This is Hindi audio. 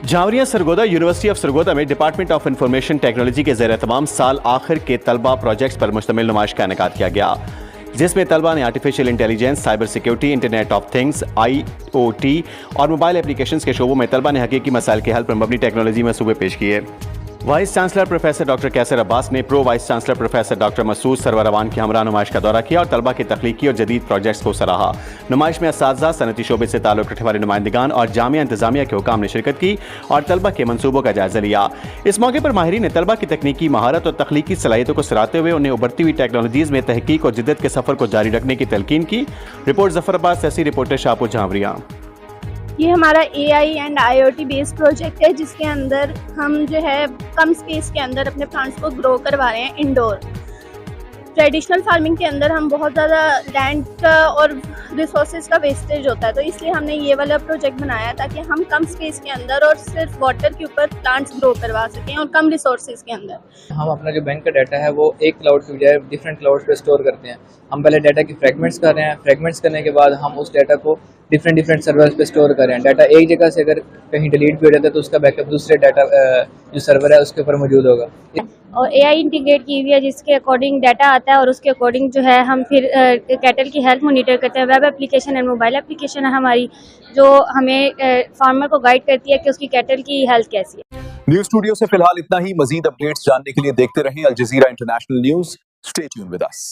जावरिया सरगोदा यूनिवर्सिटी ऑफ सरगोदा में डिपार्टमेंट ऑफ इंफॉर्मेशन टेक्नोलॉजी के ज़ेर तमाम साल आखिर के तलबा प्रोजेक्ट्स पर मुश्तमिल नुमाइश का इनेकाद किया गया, जिसमें तलबा ने artificial intelligence, cyber security, internet of things, IoT और मोबाइल एप्लीकेशंस के शोबों में तलबा ने हकीकी मसाइल के हल पर मबनी टेक्नोलॉजी मंसूबे पेश किए। Vice chancellor professor doctor Qaiser Abbas ने pro vice chancellor professor doctor Masood Sarwar रवान की हमरा नुमाइश का दौरा किया और तलबा के तख्लीकी और जदीद प्रोजेक्ट्स को सराहा। नुमाइश में असातिज़ा, सनती शोबे से ताल्लुक़ रखने वाले नुमाइंदगान और जामिया इंतजामिया के हुकाम ने शिरकत की और तलबा के मनसूबों का जायजा लिया। इस मौके पर माहिरीन ने तलबा की तकनीकी महारत और तख्लीकी सलाहियतों को सराहते हुए उन्हें उभरती हुई टेक्नोलॉजीज़ में तहकीक और जिद्दत के सफ़र को जारी रखने की तलकीन की। रिपोर्ट जफर अब्बास, ऐसी रिपोर्टर शाहपुर जावरिया। ये हमारा AI and IoT based project है, जिसके अंदर हम जो है कम स्पेस के अंदर अपने प्लांट्स को ग्रो करवा रहे हैं इंडोर। ट्रेडिशनल फार्मिंग के अंदर हम बहुत ज़्यादा लैंड का और रिसोर्सेज का वेस्टेज होता है, तो इसलिए हमने ये वाला प्रोजेक्ट बनाया ताकि हम कम स्पेस के अंदर और सिर्फ वाटर के ऊपर प्लांट्स ग्रो करवा सकें और कम रिसोर्सेज के अंदर। हम अपना जो बैंक का डाटा है वो एक क्लाउड की बजाय डिफरेंट क्लाउड पे स्टोर करते हैं। हम पहले डाटा की फ्रैगमेंट्स कर रहे हैं, फ्रैगमेंट्स करने के बाद हम उस डाटा को डिफरेंट सर्वर्स पे स्टोर कर रहे हैं। डाटा एक जगह से अगर कहीं डिलीट भी हो जाता है तो उसका बैकअप दूसरे डाटा जो सर्वर है उसके ऊपर मौजूद होगा। और AI इंटीग्रेट की हुई है, जिसके अकॉर्डिंग डाटा आता है और उसके अकॉर्डिंग जो है हम फिर कैटल की हेल्थ मॉनिटर करते हैं। Web application and mobile application है हमारी, जो हमें फार्मर को गाइड करती है कि उसकी कैटल की हेल्थ कैसी है। न्यूज़ स्टूडियो से फिलहाल इतना ही। मजीद अपडेट्स जानने के लिए देखते रहें Al Jazeera international news. Stay tune with us.